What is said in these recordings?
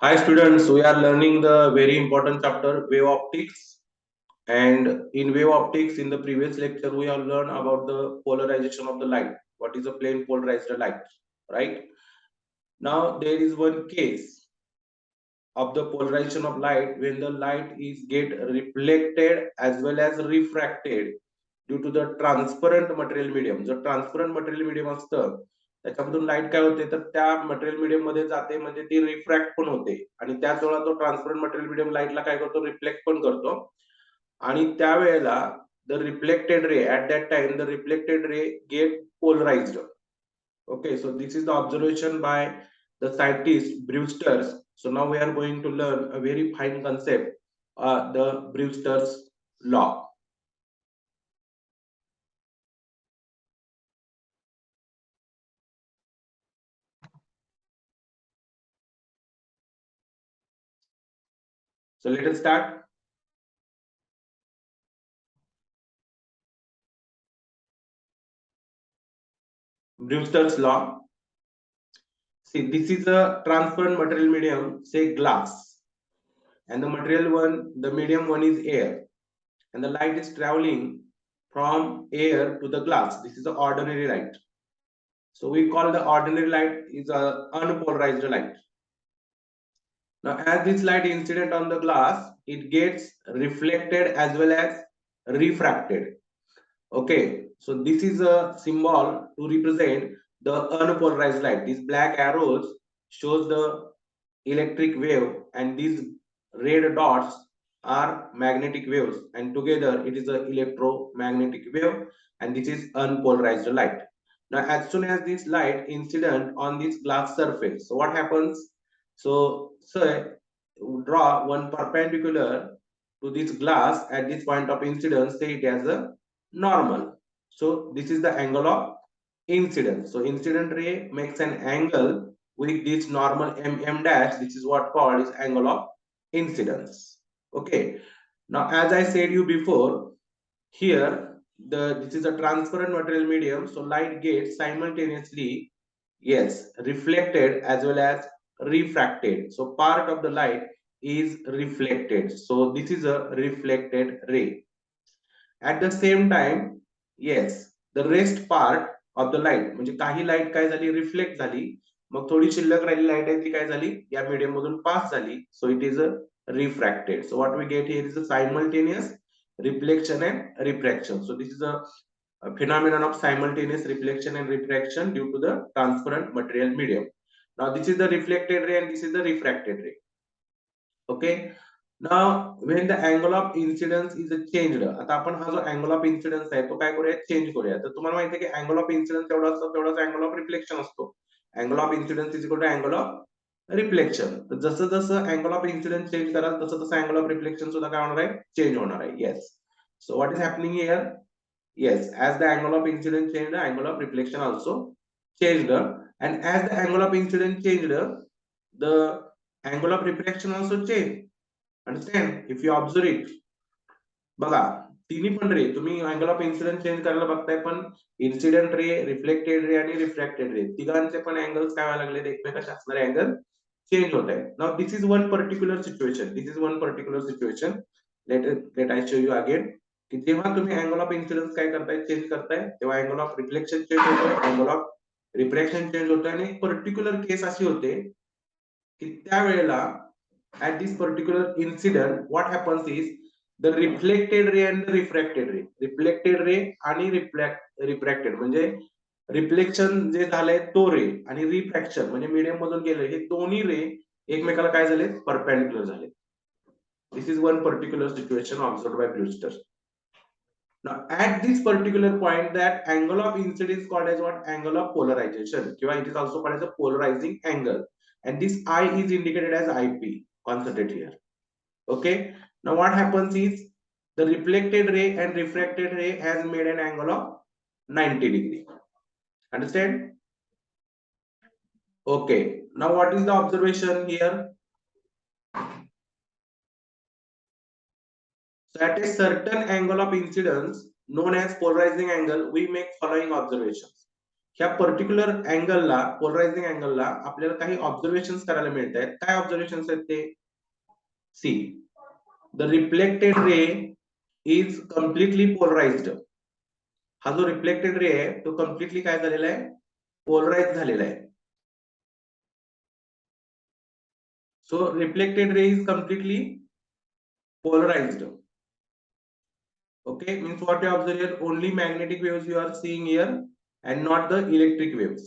Hi students, we are learning the very important chapter wave optics, and in wave optics in the previous lecture we have learned about the polarization of the light. What is a plane polarized light, right? Now there is one case of the polarization of light when the light is get reflected as well as refracted due to the transparent material medium. जो transparent material medium असतं त्याच्यामधून light काय होते तर त्या material medium मध्ये जाते, म्हणजे ती रिफ्रॅक्ट पण होते आणि त्याच वेळेला तो ट्रान्सपरंट मटेरियल मीडियम लाईटला काय करतो, रिफ्लेक्ट पण करतो. आणि त्यावेळेला the reflected ray at that time the reflected ray get polarized. Okay, so this is the observation by the scientist Brewsters. So now we are going to learn a very fine concept, the Brewster's law. So let us start. Brewster's law. See, this is a transparent material medium, say glass, and the material one, the medium one is air, and the light is traveling from air to the glass. This is the ordinary light. So we call the ordinary light is a unpolarized light. Now, as this light incident on the glass, it gets reflected as well as refracted. Okay, so this is a symbol to represent the unpolarized light. These black arrows shows the electric wave, and these red dots are magnetic waves, and together it is an electromagnetic wave, and this is unpolarized light. Now, as soon as this light incident on this glass surface, so what happens? So draw one perpendicular to this glass at this point of incidence, say it as a normal. So this is the angle of incidence. So incident ray makes an angle with this normal mm dash. This is what called is angle of incidence. Okay. Now, as I said you before, here this is a transparent material medium, so light gets simultaneously, yes, reflected as well as refracted. So part of the light is reflected. So this is a reflected ray. At the same time, yes, the rest part of the light, म्हणजे काही light काय झाली, reflect झाली, मग थोडी शिल्लक राहिलेली light आहे ती काय झाली, या मीडियम मधून पास झाली. So it is a refracted. So what we get here is a simultaneous reflection and refraction. So this is a phenomenon of simultaneous reflection and refraction due to the transparent material medium. Now this is the reflected ray and this is the refracted ray. Okay. Now when the angle of incidence is changed, आता आपण हा जो angle of incidence आहे तो काय करूया, change करूया. तर तुम्हाला माहिती आहे की angle of incidence तेवढा असतो तेवढाच angle of reflection असतो. Angle of incidence is equal to angle of reflection. तर जसं जसं angle of incidence चेंज कराल तसं तसं angle of reflection सुद्धा काय होणार आहे, चेंज होणार आहे. Yes. So what is happening here? Yes, as the angle of incidence changed, the angle of reflection also changed, and as the angle of incidence changed, the angle of reflection also changed. Understand? If you observe it, बघा तिन्ही पण रे तुम्ही angle of incident change करायला बघताय, पण incident ray, reflected ray आणि refracted रे तिघांचे पण अँगल्स काय व्हायला लागले, एकमेकांशी असणारे अँगल चेंज होत आहे. Now this is one particular situation. This is one particular situation. Let I show you again की जेव्हा तुम्ही अँगल ऑफ इन्सिडेंस काय करताय, चेंज करताय, तेव्हा अँगल ऑफ रिफ्लेक्शन चेंज होतोय, अँगल ऑफ रिफ्रॅक्शन चेंज होतोय. आणि एक पर्टिक्युलर केस अशी होते की त्यावेळेला at this particular incident what happens is the reflected ray and the refracted ray आणि refracted म्हणजे रिफ्लेक्शन जे झालंय तो रे आणि रिफ्रॅक्शन म्हणजे मीडियम मधून गेले, हे दोन्ही रे एकमेकाला काय झाले, परपेंडिक्युलर झाले. This is one particular situation observed by Brewster. Now at this particular point that angle of incidence is called as what, angle of polarization, किंवा it is also called as a polarizing angle, and this I is indicated as IP. Concentrate here. Okay. Now what happens is the reflected ray and refracted ray has made an angle of 90 degree. Understand? Okay. Now what is the observation here? So at a certain angle of incidence known as polarizing angle, we make following observations. ह्या particular अँगलला, पोलरायझिंग अँगलला आपल्याला काही observation करायला मिळत आहेत. काय observation आहेत ते? See, the reflected ray is completely polarised. हा जो रिफ्लेक्टेड रे आहे तो कम्प्लिटली काय झालेला आहे? पोलराइज झालेला आहे. So reflected ray is completely polarized. Okay, means what you observe here, only magnetic waves you are seeing here and not the electric waves.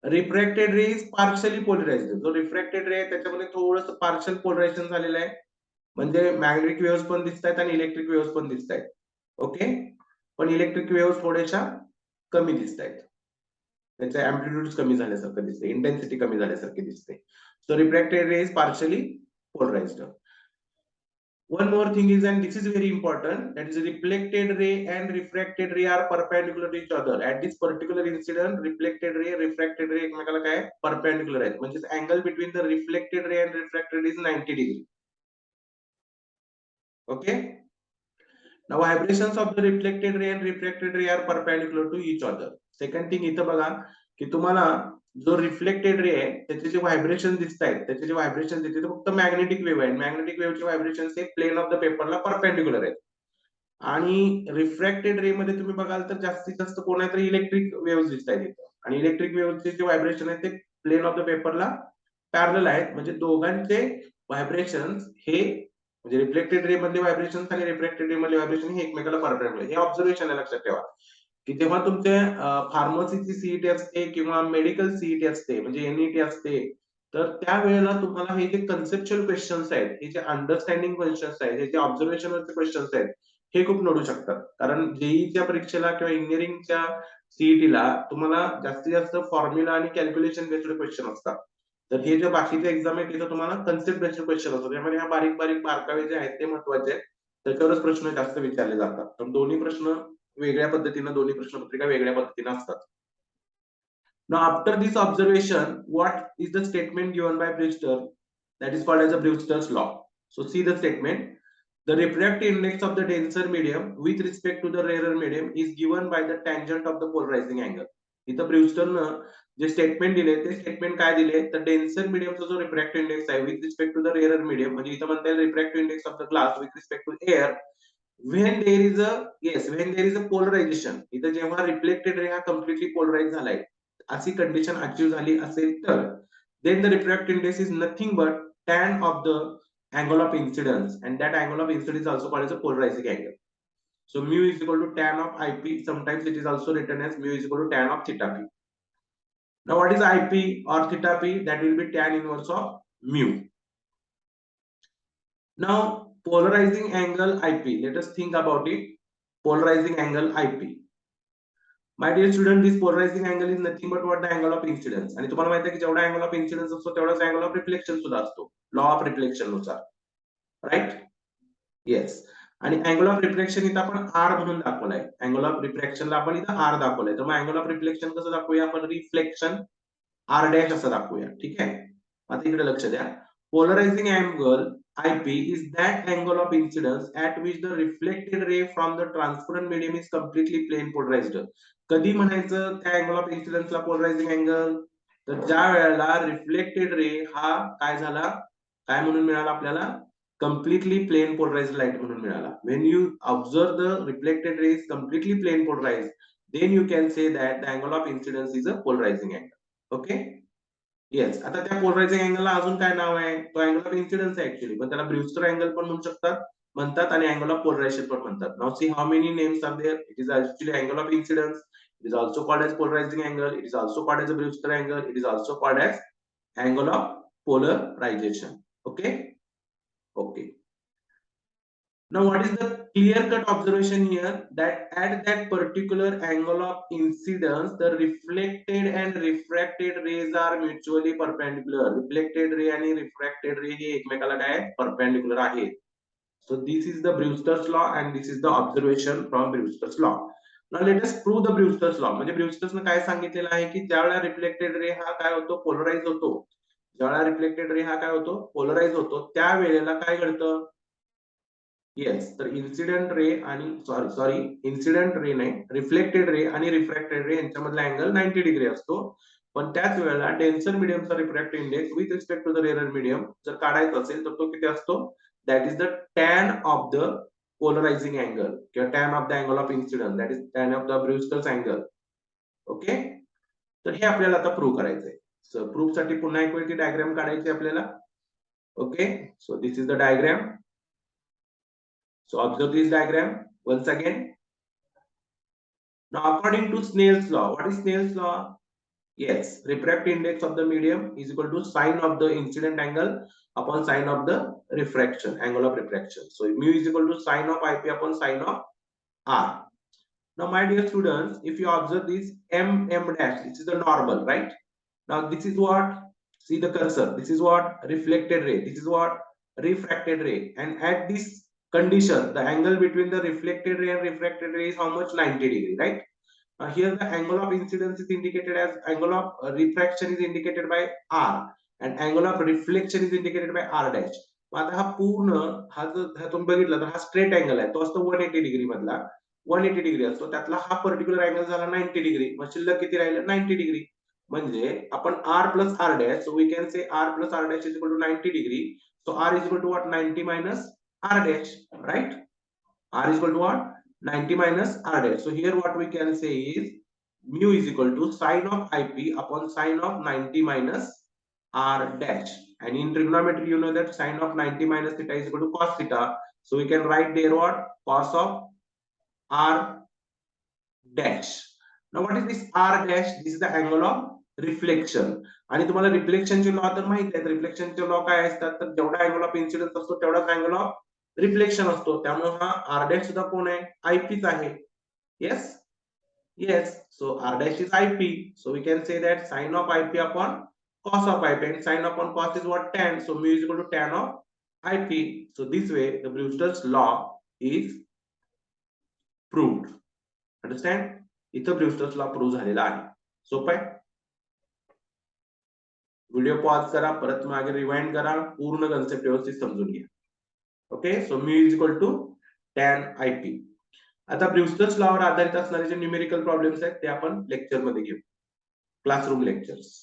Refracted ray is partially polarized. जो refracted रे आहे त्याच्यामध्ये थोडंसं partial polarisation झालेलं आहे, म्हणजे magnetic waves पण दिसतायत आणि इलेक्ट्रिक वेव्स पण दिसतायत. ओके, पण इलेक्ट्रिक वेव्स थोड्याशा कमी दिसतायत, त्याचे अँप्लिट्यूड कमी झाल्यासारखं दिसते, इंटेन्सिटी कमी झाल्यासारखी दिसते. सो रिफ्रॅक्टेड रे is partially polarized. One more thing is, and this is very important, that is reflected ray and refracted ray are perpendicular to each other. At this particular incident, reflected ray, refracted ray एकमेकाला काय perpendicular आहेत, म्हणजे angle between the reflected ray and refracted ray is 90 degree. Okay. Now vibrations of the reflected ray and refracted ray are perpendicular to each other. Second thing इथं बघा की तुम्हाला जो reflected ray आहे त्याचे जे व्हायब्रेशन दिसत आहेत, त्याचे जे व्हायब्रेशन दिसते ते फक्त मॅग्नेटिक वेव्ह आहे. मॅग्नेटिक वेव्हचे व्हायब्रेशन हे प्लेन ऑफ द पेपरला परपेंडिक्युलर आहेत. आणि रिफ्रॅक्टेड रे मध्ये तुम्ही बघाल तर जास्तीत जास्त कोणातरी इलेक्ट्रिक वेव्ह दिसत आहेत इथं, आणि इलेक्ट्रिक वेव्हचे जे व्हायब्रेशन आहेत ते प्लेन ऑफ द पेपरला पॅरलल आहेत. म्हणजे दोघांचे व्हायब्रेशन हे, म्हणजे रिफ्लेक्टेड रे मधले व्हायब्रेशन आणि रिफ्रॅक्टेड रे मधले व्हायब्रेशन हे एकमेकाला परपेंडिक्युलर. हे ऑब्झर्वेशन आहे, लक्षात ठेवा की जेव्हा तुमचे फार्मसीची सीईटी असते किंवा मेडिकल सीईटी असते, म्हणजे एनईटी असते, तर त्यावेळेला तुम्हाला हे जे कन्सेप्च्युअल क्वेश्चन्स आहेत, हे जे अंडरस्टँडिंग क्वेश्चन्स आहेत, हे जे ऑब्झर्वेशनवरचे क्वेश्चन्स आहेत, हे खूप नडू शकतात. कारण जेईच्या परीक्षेला किंवा इंजिनिअरिंगच्या सीईटीला तुम्हाला जास्तीत जास्त फॉर्म्युला आणि कॅल्क्युलेशन बेस्ड क्वेश्चन असतात. तर हे जे बाकीचे एक्झाम आहेत तिथं तुम्हाला कन्सेप्ट बेस्ड क्वेश्चन असतात. त्यामध्ये ह्या बारीक बारीक बारकावे जे आहेत ते महत्वाचे आहेत, त्याच्यावरच प्रश्न जास्त विचारले जातात. तर दोन्ही प्रश्न वेगळ्या पद्धतीने, दोन्ही प्रश्नपत्रिका वेगळ्या पद्धतीने असतात. Now after this observation, what is the statement given by Brewster? That is called as a Brewster's law. So see the statement. The refractive index of the denser medium with respect to the rarer medium is given by the tangent of the polarizing angle. इथं ब्र्यूस्टरनं जे statement दिले ते statement काय दिले, तर denser मीडियमचा जो refractive index आहे with respect to the rare medium, म्हणजे इथं म्हणता येईल refractive index of the glass with respect to air when there is a polarization. इथं जेव्हा रिफ्लेक्टेड रे हा कम्प्लिटली पोलराइज झालाय, अशी कंडिशन अचीव झाली असेल तर then the refractive index is nothing but tan of the angle of incidence, and that angle of incidence is also called as a polarizing angle. So mu is equal to tan of IP. Sometimes it is also written as mu is equal to tan of theta p. Now what is IP or theta p? That will be tan inverse of mu. Now polarizing angle IP, let us think about it. Polarizing angle IP. My dear student, this polarizing angle is nothing but what the angle of incidence. आणि तुम्हाला माहिती आहे की जेवढा angle of incidence असतो तेवढाच angle of reflection सुद्धा असतो, लॉ ऑफ रिफ्लेक्शन नुसार. राईट? येस. आणि अँगल ऑफ रिफ्लेक्शन इथं आपण आर म्हणून दाखवलाय. अँगल ऑफ रिफ्लेक्शनला आपण इथं आर दाखवलाय. तर मग अँगल ऑफ रिफ्लेक्शन कसं दाखवूया आपण? रिफ्लेक्शन आर डॅश असं दाखवूया. ठीक आहे, आता इकडे लक्ष द्या. Polarizing angle IP is that angle of incidence at which the reflected ray from the transparent medium is completely plane polarized. कधी म्हणायचं त्या अँगल ऑफ इन्सिडन्सला पोलरायझिंग अँगल? तर ज्या वेळेला रिफ्लेक्टेड रे हा काय झाला, काय म्हणून मिळाला आपल्याला? कम्प्लिटली प्लेन पोलराइज्ड लाईट म्हणून मिळाला. When you observe the reflected ray is completely plane polarised, then you can say that the angle of incidence is a polarising angle. Okay, yes. आता त्या पोलरायझिंग अँगलला अजून काय नाव आहे? तो अँगल ऑफ इन्सिडन्स आहे ऍक्च्युअली, पण त्याला ब्र्यूस्टर अँगल पण म्हणतात आणि अँगल ऑफ पोलरायझेशन पण म्हणतात. Now see how many names are there. It is actually angle of incidence, it is also called as polarizing angle, it is also called as a Brewster angle, it is also called as angle of polarization. Okay, okay. Now what is the clear cut observation here? That at that particular angle of incidence, the reflected and refracted rays are mutually perpendicular. Reflected ray आणि refracted ray हे एकमेकाला काय perpendicular आहेत. So this is the Brewster's law and this is the observation from Brewster's law. Now let us prove the Brewster's law. म्हणजे ब्र्यूस्टर्सने काय सांगितलेलं आहे की ज्यावेळेला रिफ्लेक्टेड रे हा काय होतो, पोलराइज होतो, ज्यावेळेला रिफ्लेक्टेड रे हा काय होतो, पोलराइज होतो, त्यावेळेला काय घडतं, येस, तर इन्सिडेंट रे आणि सॉरी इन्सिडेंट रे नाही, रिफ्लेक्टेड रे आणि रिफ्रॅक्टेड रे यांच्यामधला अँगल 90 डिग्री असतो. पण त्याच वेळेला डेन्सर मीडियमचा refractive index with respect to the rare medium जर काढायचा असेल तर तो किती असतो? That is the tan of the polarising angle किंवा tan of the angle of incidence, that is tan of the Brewster's angle. Okay, तर हे आपल्याला आता प्रूव्ह करायचंय. सो प्रूफ साठी पुन्हा एक वेळ ती डायग्राम काढायची आपल्याला. Okay, so this is the diagram. So observe this diagram once again. Now according to Snail's law, what is Snail's law? Yes, refractive index of the medium is equal to sine of the incident angle upon sine of the refraction, angle of refraction. So mu is equal to sine of IP upon sine of R. Now my dear students, if you observe this m dash, this is the normal, right? Now this is what, see the cursor, this is what reflected ray, this is what refracted ray, and at this condition the angle between the reflected ray and refracted ray is how much? 90 degree, right? Here the angle of incidence is indicated as, angle of refraction is indicated by R, and angle of reflection is indicated by R dash. आता हा पूर्ण हा जर तुम्ही बघितला तर हा straight angle आहे, तो असतो 180 डिग्री मधला, 180 डिग्री असतो, त्यातला हा पर्टिक्युलर अँगल झाला 90 डिग्री, मग शिल्लक किती राहिलं? 90 डिग्री. म्हणजे आपण R plus R dash, so we can say R plus R dash is equal to 90 degree. So R is equal to what? 90 minus R dash, right? R is equal to what? 90 minus R dash. So here what we can say is mu is equal to sine of IP upon sine of 90 minus R dash. And in trigonometry, you know that sine of 90 minus theta is equal to cos theta. So we can write there what? Cos of R dash. Now what is this R dash? This is the angle of reflection. आणि तुम्हाला रिफ्लेक्शनचे law तर माहित आहेत. रिफ्लेक्शनचे law काय असतात? तर जेवढा angle of incidence असतो तेवढाच अँगल ऑफ रिफ्लेक्शन असतो. त्यामुळे हा आर डॅश सुद्धा कोण आहे? आयपीच आहे. Yes, yes. So R dash is IP. So we can say that sine of IP upon cos of IP, and sin upon cos is what? Tan. So mu is equal to tan of IP. So this way the Brewster's law is proved. Understand? इथं Brewster's law prove झालेला आहे. सोपं आहे. Video pause करा, परत मागे rewind करा, पूर्ण कन्सेप्ट व्यवस्थित समजून घ्या. Okay, so mu is equal to tan IP. आता ब्रूस्टर्स लॉवर आधारित असणारे जे न्यूमेरिकल प्रॉब्लेम्स आहेत ते आपण लेक्चर मध्ये घेऊ, क्लासरूम लेक्चर्स.